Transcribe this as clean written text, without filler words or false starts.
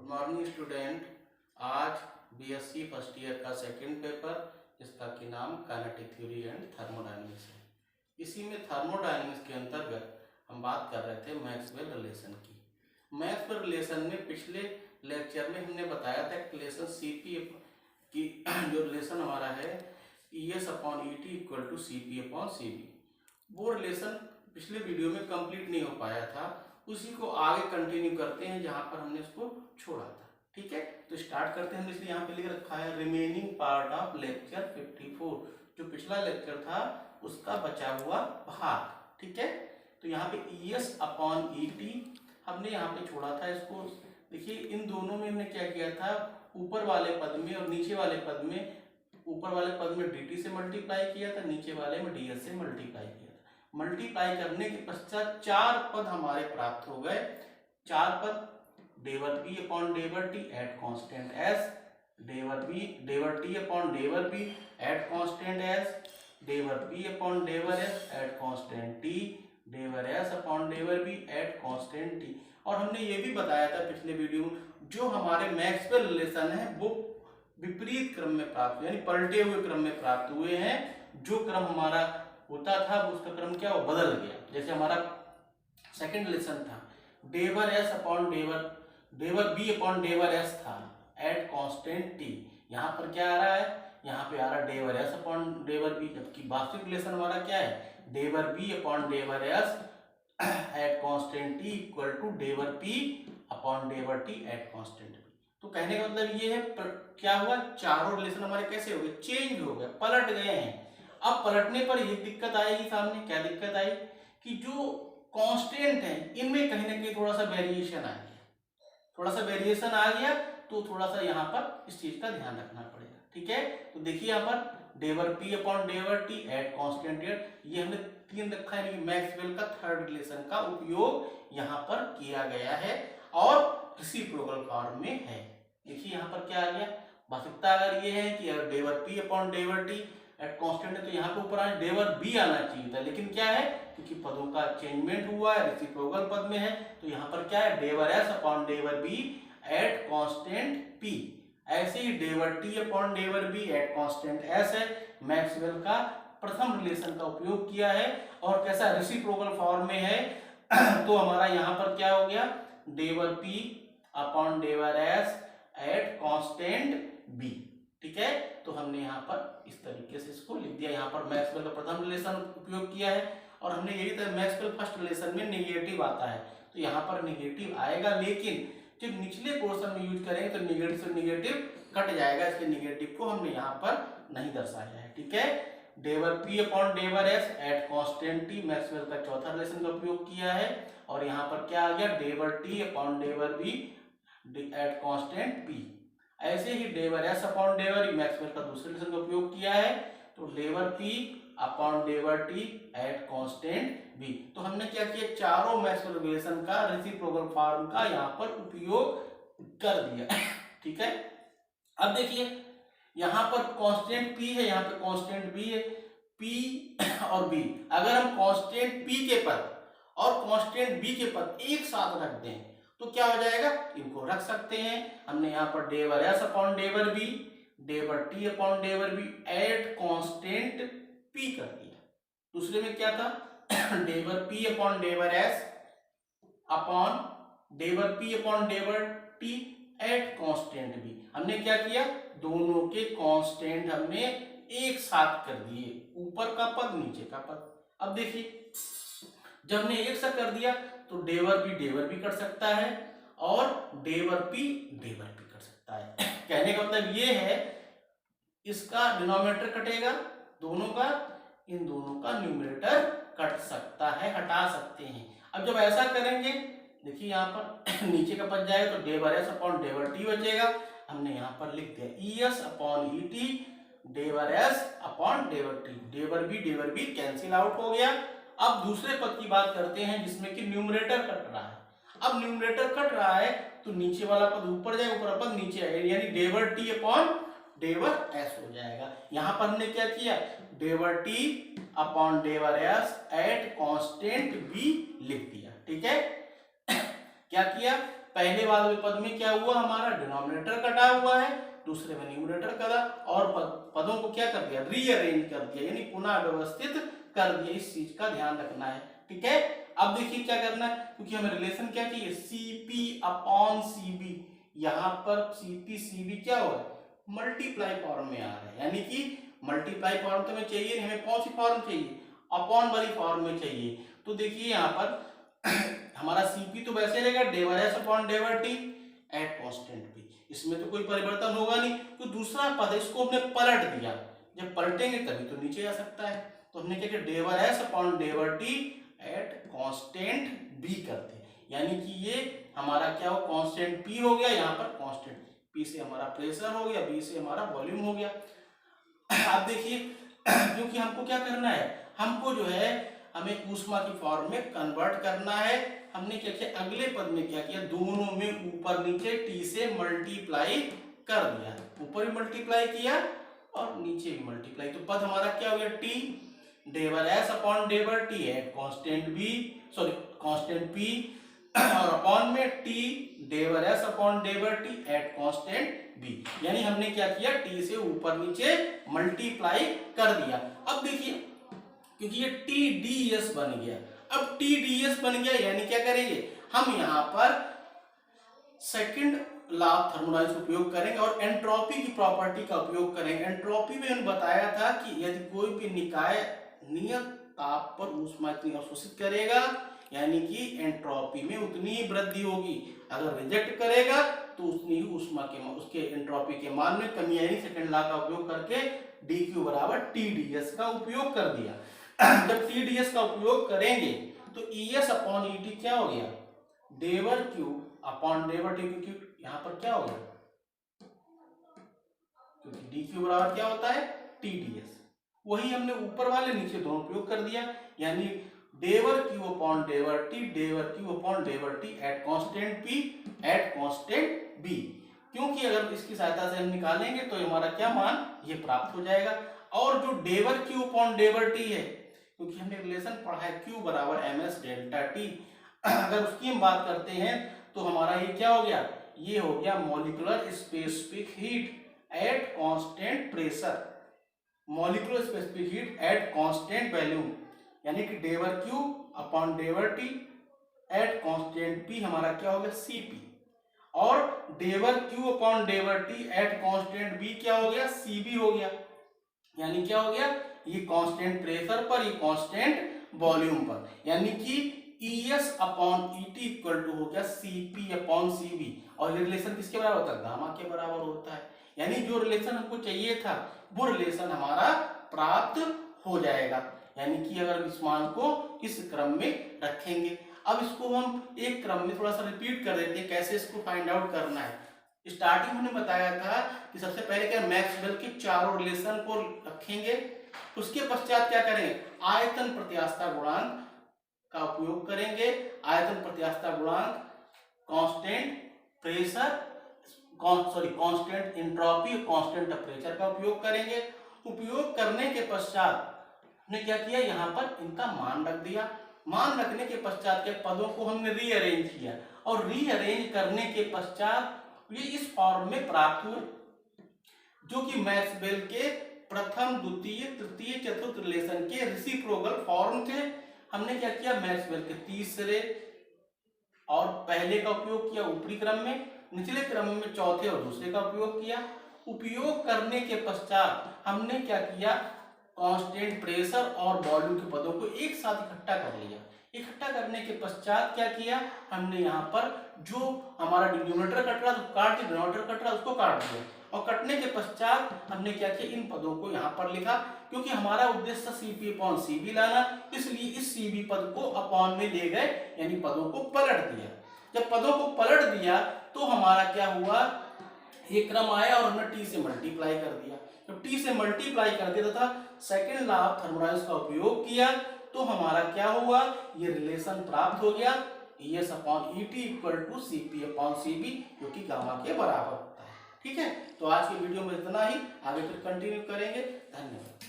Morning student. आज BSc first year का second paper, जिसका कि नाम काइनेटिक थ्योरी एंड थर्मोडायनेमिक्स है। इसी में थर्मोडायनेमिक्स के अंतर्गत हम बात कर रहे थे मैक्सवेल रिलेशन की। मैक्सवेल रिलेशन में पिछले लेक्चर में हमने बताया था कि रिलेशन सीपी की जो रिलेशन हमारा है ES upon ET equal to CP upon CB, वो रिलेशन पिछले वीडियो में कंप्लीट नहीं हो पाया था। उसी को आगे कंटिन्यू करते हैं जहां पर हमने उसको छोड़ा था। ठीक है, तो स्टार्ट करते हैं। इसलिए यहाँ पे लिख रखा है रिमेनिंग पार्ट ऑफ लेक्चर 54, जो पिछला लेक्चर था उसका बचा हुआ भाग। ठीक है, तो यहाँ पे ES अपॉन ET हमने यहाँ पे छोड़ा था इसको। देखिए इन दोनों में हमने क्या किया था, ऊपर वाले पद में और नीचे वाले पद में, ऊपर वाले पद में dt से मल्टीप्लाई किया था, नीचे वाले में ds से मल्टीप्लाई किया था। मल्टीप्लाई करने के पश्चात चार पद हमारे प्राप्त हो गए। चार पद del p upon del t at constant s, del t upon del p at constant s, del p upon del s at constant t, del s upon del b at constant t। और हमने ये भी बताया था पिछले video में, जो हमारे मैक्सवेल रिलेशन है वो विपरीत क्रम में प्राप्त, यानी पलटे हुए क्रम में प्राप्त हुए हैं। जो क्रम हमारा होता था उसका क्रम क्या वो बदल गया। जैसे हमारा सेकंड रिलेशन था del s upon del b upon del s था एट कांस्टेंट t। यहाँ पर क्या आ रहा है, यहाँ पे आ रहा है del s upon del b, जबकि वास्तविक रिलेशन हमारा क्या है del b upon del s at constant t equal to del p upon del t at constant b। तो कहने का मतलब ये है क्या हुआ, चारों रिलेशन हमारे कैसे हो गए, चेंज हो गए, पलट गए हैं। अब पलटने पर ये दिक्कत आएगी सामने, क्या दिक्कत आई कि जो कांस्टेंट है इनमें कहीं ना कहीं थोड़ा सा वेरिएशन आ गया, थोड़ा सा वेरिएशन आ गया, तो थोड़ा सा यहाँ पर इस चीज का ध्यान रखना पड़ेगा। ठीक है, तो देखिए यहाँ पर del p upon del t at constant, ये हमने तीन रखा है, यानी मैक्सवेल का थर्ड रिलेशन का उपयोग यहाँ पर किया गया है और रेसिप्रोकल फॉर्म में है। देखिए यहाँ पर क्या आ गया, वास्तविकता अगर ये है कि अगर del p upon del t at constant है तो यहाँ पे ऊपर आज डेवर b आना चाहिए था, लेकिन क्या है क्योंकि पदों का चेंजमेंट हुआ है, रेसिप्रोकल पद में है, तो यहाँ पर क्या है del s upon del b at constant p। ऐसे ही del t upon del b at constant s है। मैक्सवेल का प्रथम रिलेशन का उपयोग किया है और कैसा रेसिप्रोकल फॉर्म में है। तो हमारा यहाँ पर क्या हो गया, del p upon del s at constant b। ठीक है, तो हमने यहाँ पर इस तरीके से इसको लिख दिया। यहाँ पर मैक्सवेल का प्रथम रिलेशन उपयोग किया है और हमने यही था मैक्सवेल फर्स्ट रिलेशन में नेगेटिव आता है, तो यहाँ पर नेगेटिव आएगा, लेकिन जब निचले पोर्शन में यूज करेंगे तो नेगेटिव से नेगेटिव कट जाएगा, इसलिए नेगेटिव को हमने यहाँ पर नहीं दर्शाया है। ठीक है, del p upon del s at constant t Maxwell का चौथा रिलेशन का उपयोग किया है। और यहाँ पर क्या आ गया del t upon del b at constant p। ऐसे ही del s upon del Maxwell का दूसरे रिलेशन का उपयोग किया है, तो del p upon del t at constant b। तो हमने क्या किया, चारों मैक्सवेल रिलेशन का रेसिप्रोकल फॉर्म का यहाँ पर उपयोग कर दिया। ठीक है, अब देखिए यहाँ पर कांस्टेंट p है, यहाँ पे कांस्टेंट b है, p और b अगर हम कांस्टेंट p के पद और कांस्टेंट b के पद एक साथ रख दें तो क्या हो जाएगा, इनको रख सकते हैं। हमने यहाँ पर del s upon del b, del t upon del b at constant p कर दिया। दूसरे में क्या था del p upon del s upon del p upon del t at constant b। हमने क्या किया, दोनों के कांस्टेंट हमने एक साथ कर दिए, ऊपर का पद नीचे का पद। अब देखिए जब हमने एक साथ कर दिया तो डेवर भी कर सकता है और डेवर भी कर सकता है। कहने का मतलब ये है इसका डिनोमिनेटर कटेगा दोनों का, इन दोनों का न्यूमरेटर कट सकता है, हटा सकते हैं। अब जब ऐसा करेंगे देखिए यहाँ पर नीचे का पद जाएगा तो del s upon del t बचेगा। हमने यहाँ पर लिख दिया ES upon ET del s upon del t, del भी कैंसिल आउट हो गया। अब दूसरे पद की बात करते हैं जिसमें कि न्यूमरेटर कट रहा है। अब न्यूमरेटर कट रहा है तो नीचे वाला पद ऊपर जाएगा, ऊपर पद नीचे आएगा, यानी del t upon del s हो जाएगा। यहाँ पर हमने क्या किया, del t upon del s at constant b लिख दिया। ठीक है, क्या किया, पहले वाले पद में क्या हुआ, हमारा डिनोमिनेटर कटा हुआ है, दूसरे में न्यूमरेटर करा और पदों को क्या कर दिया, रीअरेंज कर दिया, यानी पुनः व्यवस्थित कर दिया। इस चीज का ध्यान रखना है, ठीक है। अब देखिए क्या करना है, क्योंकि हमें रिलेशन क्या चाहिए, सीपी अपॉन सीबी। यहाँ पर सीपी सीबी क्या हुआ, मल्टीप्लाई फॉर्म में आ रहा है, यानी कि मल्टीप्लाई फॉर्म तो हमें चाहिए, हमें कौन सी फॉर्म चाहिए, अपॉन वाली फॉर्म में चाहिए। तो देखिए यहाँ पर हमारा सीपी तो वैसे रहेगा, del S upon del T at constant P, इसमें तो कोई परिवर्तन होगा नहीं। तो दूसरा पद है, इसको हमने पलट दिया, जब पलटेंगे तभी तो नीचे आ सकता है। तो हमने क्या किया, del S upon del T at constant B करते हैं, यानी कि ये हमारा क्या हो, कांस्टेंट पी हो गया, यहाँ पर कांस्टेंट पी से हमारा प्रेशर हो गया, बी से हमारा वॉल्यूम हो गया। आप देखिए क्योंकि हमको क्या करना है, हमको जो है हमें ऊष्मा की फॉर्म में कन्वर्ट करना है। हमने क्या किया, अगले पद में क्या किया, दोनों में ऊपर नीचे टी से मल्टीप्लाई कर दिया, ऊपर भी मल्टीप्लाई किया और नीचे भी मल्टीप्लाई। तो पद हमारा क्या हो गया, T del S upon del T at constant B, sorry constant P, और अपॉन में T del S upon del T at constant B, यानी हमने क्या किया, टी से ऊपर नीचे मल्टीप्लाई कर दिया। अब देखिए क्योंकि ये टी डी एस बन गया, अब टी डी एस बन गया, यानी क्या करेंगे, हम यहाँ पर सेकंड लॉ ऑफ थर्मोडायनामिक्स उपयोग करेंगे और एंट्रोपी की प्रॉपर्टी का उपयोग करेंगे। एंट्रोपी में हमने बताया था कि यदि कोई भी निकाय नियत ताप पर ऊष्मा इतनी अवशोषित करेगा, यानी कि एंट्रोपी में उतनी ही वृद्धि होगी, अगर रिजेक्ट करेगा तो उतनी ही ऊष्मा के उसके एंट्रोपी के मान में कमी आएगी। सेकंड लॉ का उपयोग करके डी क्यू बराबर टी डी एस का उपयोग कर दिया। जब टी डी एस का उपयोग करेंगे तो E S upon E T क्या हो गया, डेवर क्यू अपॉन डेवर टी, क्योंकि यहाँ पर क्या हो गया, क्योंकि डी क्यू बराबर क्या होता है, टी डी एस, वही हमने ऊपर वाले नीचे दोनों उपयोग कर दिया, यानी del Q upon del T, del Q upon del T at constant P at constant B. क्योंकि अगर इसकी सहायता से हम निकालेंगे तो हमारा क्या मान, ये प्राप्त हो जाएगा। और जो डेवर क्यू अपॉन डेवर टी है, क्योंकि हमने रिलेशन पढ़ा है क्यू बराबर एम एस डेल्टा टी, अगर उसकी हम बात करते हैं तो हमारा ये क्या हो गया, ये हो गया molecular specific heat at constant pressure, molecular specific heat at constant volume, यानी कि del Q upon del T at constant P हमारा क्या हो गया, सीपी, और del Q upon del T at constant B क्या हो गया, सीबी हो गया, यानी क्या हो गया, ये कांस्टेंट प्रेशर पर, ये कांस्टेंट वॉल्यूम पर, यानी कि ES upon ET equal to हो गया CP अपॉन CB, और ये रिलेशन किसके बराबर होता है, गामा के बराबर होता है, यानी जो रिलेशन हमको चाहिए था वो रिलेशन हमारा प्राप्त हो जाएगा, यानी कि अगर इस मान को इस क्रम में रखेंगे। अब इसको हम एक क्रम में थोड़ा सा रिपीट कर देते हैं, कैसे इसको फाइंड आउट करना है। स्टार्टिंग में बताया था कि सबसे पहले क्या, मैक्सवेल के चारों रिलेशन को रखेंगे, उसके पश्चात क्या करेंगे, आयतन प्रत्यास्थता गुणांक का उपयोग करेंगे। आयतन प्रत्यास्थता गुणांक, constant pressure, constant entropy, constant temperature का उपयोग करेंगे। उपयोग करने के पश्चात हमने क्या किया, यहाँ पर इनका मान रख दिया। मान रखने के पश्चात के पदों को हमने रीअरेंज किया, और रीअरेंज करने के पश्चात ये इस फॉर्म में प्राप्त हुए, जो कि मैक्सवेल के प्रथम द्वितीय तृतीय चतुर्थ रिलेशन के रेसिप्रोकल फॉर्म थे। हमने क्या किया, मैक्सवेल के तीसरे और पहले का उपयोग किया ऊपरी क्रम में, निचले क्रम में चौथे और दूसरे का उपयोग किया। उपयोग करने के पश्चात हमने क्या किया, कांस्टेंट प्रेशर और वॉल्यूम के पदों को एक साथ इकट्ठा कर लिया। इकट्ठा करने के पश्चात क्या किया, हमने यहाँ पर जो हमारा डिनोमिनेटर कट रहा तो काट दिया, डिनोमिनेटर कट रहा उसको काट दिया, और कटने के पश्चात हमने क्या किया, इन पदों को यहाँ पर लिखा, क्योंकि हमारा उद्देश्य CP अपॉन CB लाना, इसलिए इस CB पद को अपॉन में ले गए, यानी पदों को पलट दिया। जब पदों को पलट दिया तो हमारा क्या हुआ, ये क्रम आया और हमने T से मल्टीप्लाई कर दिया। जब T से मल्टीप्लाई कर दिया तथा सेकेंड लॉ ऑफ थर्मोडायनामिक्स का उपयोग किया तो हमारा क्या हुआ, ये रिलेशन प्राप्त हो गया, ES upon ET equal to CP upon CB, जो कि गामा के बराबर होता है। ठीक है, तो आज के वीडियो में इतना ही, आगे फिर कंटिन्यू करेंगे। धन्यवाद।